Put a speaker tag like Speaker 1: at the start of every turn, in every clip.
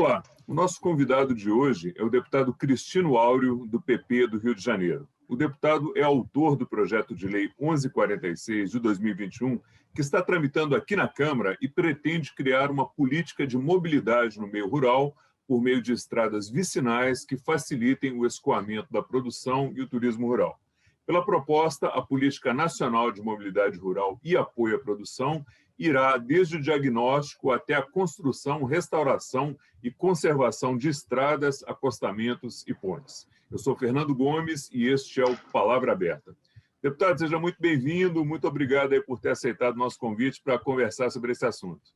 Speaker 1: Olá, o nosso convidado de hoje é o deputado Cristino Áureo, do PP do Rio de Janeiro. O deputado é autor do projeto de lei 1146 de 2021, que está tramitando aqui na Câmara e pretende criar uma política de mobilidade no meio rural por meio de estradas vicinais que facilitem o escoamento da produção e o turismo rural. Pela proposta, a Política Nacional de Mobilidade Rural e Apoio à Produção irá desde o diagnóstico até a construção, restauração e conservação de estradas, acostamentos e pontes. Eu sou Fernando Gomes e este é o Palavra Aberta. Deputado, seja muito bem-vindo, muito obrigado aí por ter aceitado o nosso convite para conversar sobre esse assunto.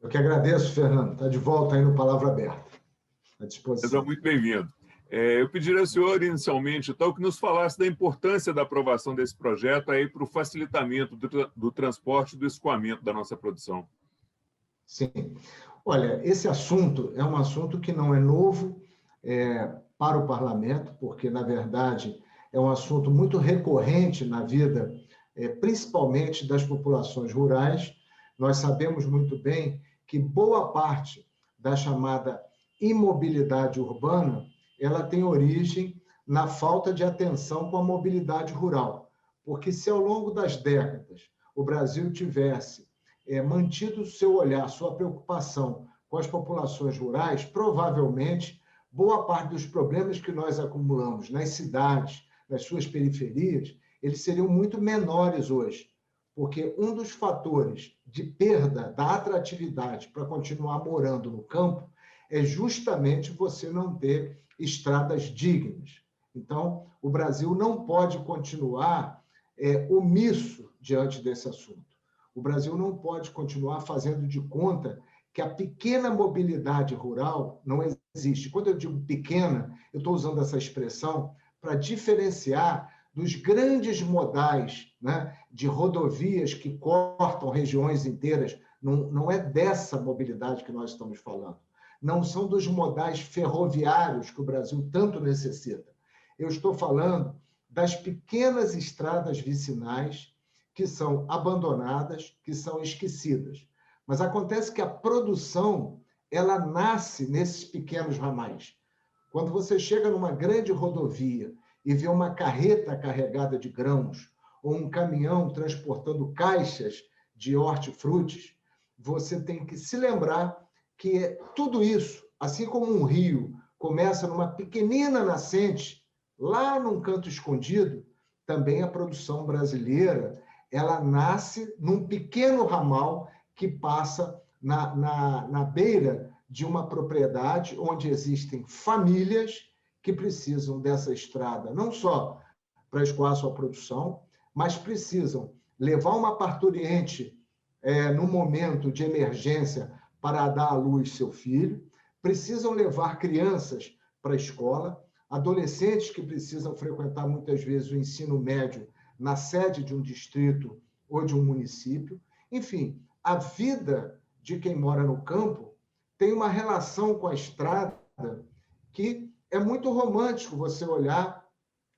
Speaker 2: Eu que agradeço, Fernando. Está de volta aí no Palavra Aberta. À disposição.
Speaker 1: Seja muito bem-vindo. Eu pediria ao senhor, inicialmente, então, que nos falasse da importância da aprovação desse projeto aí para o facilitamento do transporte e do escoamento da nossa produção.
Speaker 2: Sim. Olha, esse assunto é um assunto que não é novo para o parlamento, porque, na verdade, é um assunto muito recorrente na vida, principalmente das populações rurais. Nós sabemos muito bem que boa parte da chamada imobilidade urbana ela tem origem na falta de atenção com a mobilidade rural. Porque se ao longo das décadas o Brasil tivesse mantido o seu olhar, sua preocupação com as populações rurais, provavelmente boa parte dos problemas que nós acumulamos nas cidades, nas suas periferias, eles seriam muito menores hoje. Porque um dos fatores de perda da atratividade para continuar morando no campo é justamente você não ter estradas dignas. Então, o Brasil não pode continuar omisso diante desse assunto. O Brasil não pode continuar fazendo de conta que a pequena mobilidade rural não existe. Quando eu digo pequena, eu estou usando essa expressão para diferenciar dos grandes modais, né, de rodovias que cortam regiões inteiras. Não é dessa mobilidade que nós estamos falando. Não são dos modais ferroviários que o Brasil tanto necessita. Eu estou falando das pequenas estradas vicinais que são abandonadas, que são esquecidas. Mas acontece que a produção, ela nasce nesses pequenos ramais. Quando você chega numa grande rodovia e vê uma carreta carregada de grãos ou um caminhão transportando caixas de hortifrutis, você tem que se lembrar que tudo isso, assim como um rio começa numa pequenina nascente, lá num canto escondido, também a produção brasileira, ela nasce num pequeno ramal que passa na beira de uma propriedade onde existem famílias que precisam dessa estrada, não só para escoar sua produção, mas precisam levar uma parturiente no momento de emergência para dar à luz seu filho, precisam levar crianças para a escola, adolescentes que precisam frequentar muitas vezes o ensino médio na sede de um distrito ou de um município. Enfim, a vida de quem mora no campo tem uma relação com a estrada que é muito romântico você olhar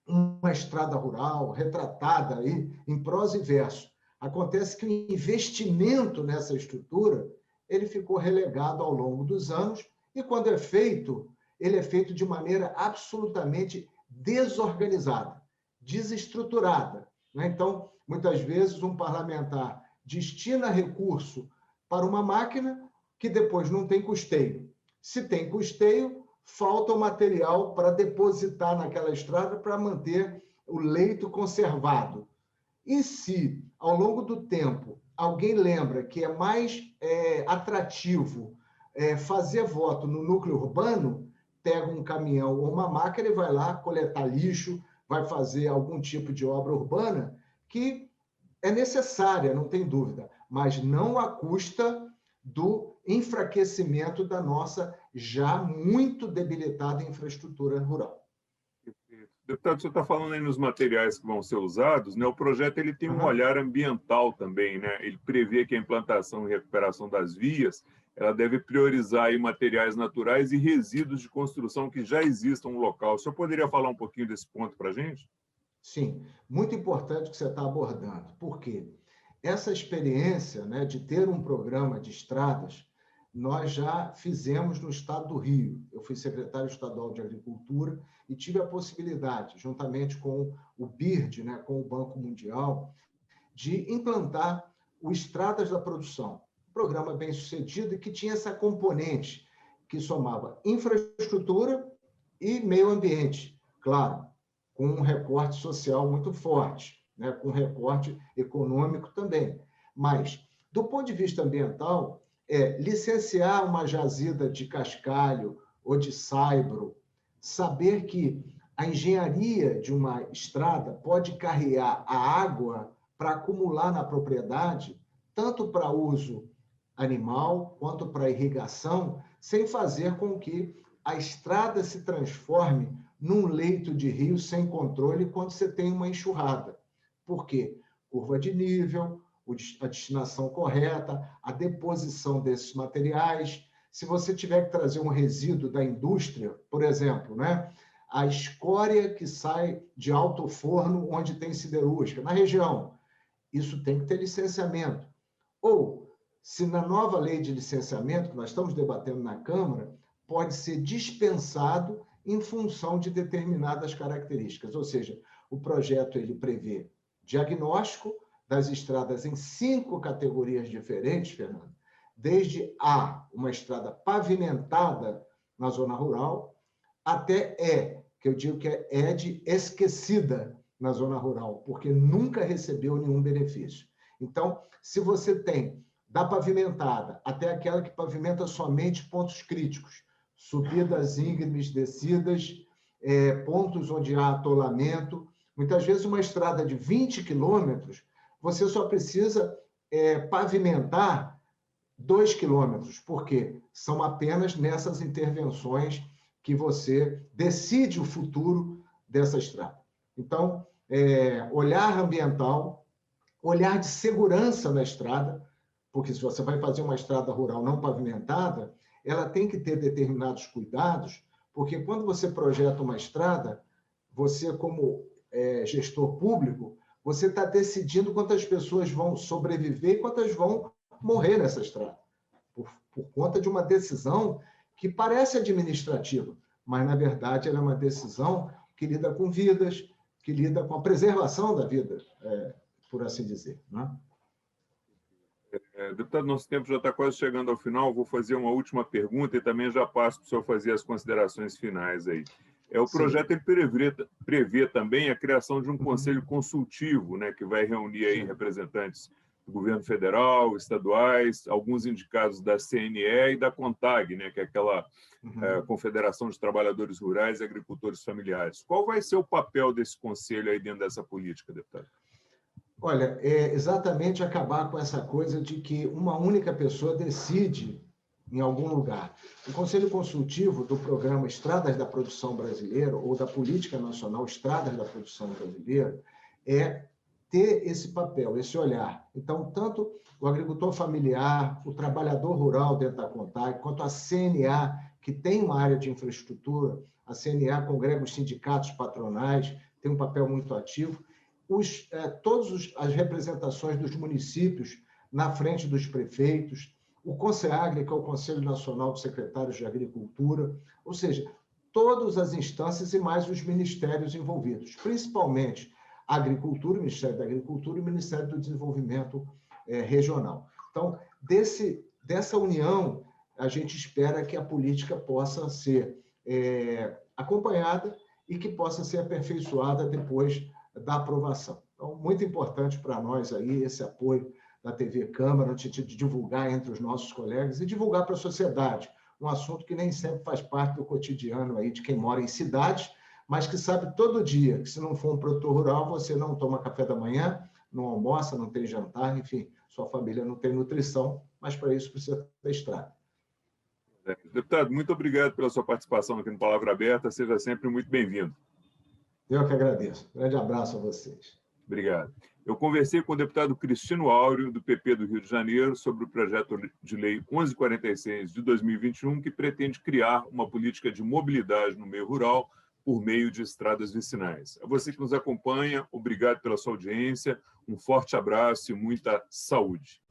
Speaker 2: uma estrada rural retratada aí em prosa e verso. Acontece que o investimento nessa estrutura ele ficou relegado ao longo dos anos e, quando é feito, ele é feito de maneira absolutamente desorganizada, desestruturada. Então, muitas vezes, um parlamentar destina recurso para uma máquina que depois não tem custeio. Se tem custeio, falta o material para depositar naquela estrada para manter o leito conservado. E se, ao longo do tempo, alguém lembra que é mais atrativo fazer voto no núcleo urbano, pega um caminhão ou uma máquina e vai lá coletar lixo, vai fazer algum tipo de obra urbana que é necessária, não tem dúvida, mas não à custa do enfraquecimento da nossa já muito debilitada infraestrutura rural.
Speaker 1: Deputado, o senhor está falando aí nos materiais que vão ser usados, né? O projeto ele tem um olhar ambiental também, né? Ele prevê que a implantação e recuperação das vias ela deve priorizar aí materiais naturais e resíduos de construção que já existam no local. O senhor poderia falar um pouquinho desse ponto para a gente?
Speaker 2: Sim, muito importante que você está abordando. Por quê? Essa experiência, né, de ter um programa de estradas nós já fizemos no estado do Rio. Eu fui secretário estadual de Agricultura e tive a possibilidade, juntamente com o BIRD, né, com o Banco Mundial, de implantar o Estradas da Produção, um programa bem-sucedido e que tinha essa componente que somava infraestrutura e meio ambiente, claro, com um recorte social muito forte, né, com um recorte econômico também. Mas, do ponto de vista ambiental, licenciar uma jazida de cascalho ou de saibro, saber que a engenharia de uma estrada pode carregar a água para acumular na propriedade, tanto para uso animal quanto para irrigação, sem fazer com que a estrada se transforme num leito de rio sem controle quando você tem uma enxurrada. Por quê? Curva de nível, a destinação correta, a deposição desses materiais. Se você tiver que trazer um resíduo da indústria, por exemplo, né, a escória que sai de alto forno onde tem siderúrgica, na região, isso tem que ter licenciamento. Ou, se na nova lei de licenciamento, que nós estamos debatendo na Câmara, pode ser dispensado em função de determinadas características. Ou seja, o projeto ele prevê diagnóstico das estradas em 5 categorias diferentes, Fernando, desde A, uma estrada pavimentada na zona rural, até E, que eu digo que é de esquecida na zona rural, porque nunca recebeu nenhum benefício. Então, se você tem da pavimentada até aquela que pavimenta somente pontos críticos, subidas íngremes, descidas, pontos onde há atolamento, muitas vezes uma estrada de 20 quilômetros, você só precisa pavimentar 2 quilômetros, porque são apenas nessas intervenções que você decide o futuro dessa estrada. Então, olhar ambiental, olhar de segurança na estrada, porque se você vai fazer uma estrada rural não pavimentada, ela tem que ter determinados cuidados, porque quando você projeta uma estrada, você, como gestor público, você está decidindo quantas pessoas vão sobreviver e quantas vão morrer nessa estrada, por conta de uma decisão que parece administrativa, mas, na verdade, ela é uma decisão que lida com vidas, que lida com a preservação da vida, por assim dizer, né?
Speaker 1: Deputado, nosso tempo já está quase chegando ao final. Vou fazer uma última pergunta e também já passo para o senhor fazer as considerações finais aí. O projeto ele prevê também a criação de um conselho consultivo, né, que vai reunir aí representantes do governo federal, estaduais, alguns indicados da CNE e da CONTAG, né, que é aquela Confederação de Trabalhadores Rurais e Agricultores Familiares. Qual vai ser o papel desse conselho aí dentro dessa política, deputado?
Speaker 2: Olha, é exatamente acabar com essa coisa de que uma única pessoa decide em algum lugar. O Conselho Consultivo do Programa Estradas da Produção Brasileira, ou da Política Nacional Estradas da Produção Brasileira, é ter esse papel, esse olhar. Então, tanto o agricultor familiar, o trabalhador rural dentro da CONTAG, quanto a CNA, que tem uma área de infraestrutura, a CNA congrega os sindicatos patronais, tem um papel muito ativo, todas as representações dos municípios na frente dos prefeitos, o CONSEAGRE, que é o Conselho Nacional de Secretários de Agricultura, ou seja, todas as instâncias e mais os ministérios envolvidos, principalmente a Agricultura, o Ministério da Agricultura e o Ministério do Desenvolvimento Regional. Então, dessa união, a gente espera que a política possa ser acompanhada e que possa ser aperfeiçoada depois da aprovação. Então, muito importante para nós aí esse apoio da TV Câmara, no sentido de divulgar entre os nossos colegas e divulgar para a sociedade, um assunto que nem sempre faz parte do cotidiano aí de quem mora em cidades, mas que sabe todo dia que se não for um produtor rural, você não toma café da manhã, não almoça, não tem jantar, enfim, sua família não tem nutrição, mas para isso precisa ter estrada.
Speaker 1: Deputado, muito obrigado pela sua participação aqui no Palavra Aberta, seja sempre muito bem-vindo.
Speaker 2: Eu que agradeço. Grande abraço a vocês.
Speaker 1: Obrigado. Eu conversei com o deputado Cristino Áureo, do PP do Rio de Janeiro, sobre o projeto de lei 1146 de 2021, que pretende criar uma política de mobilidade no meio rural por meio de estradas vicinais. A você que nos acompanha, obrigado pela sua audiência, um forte abraço e muita saúde.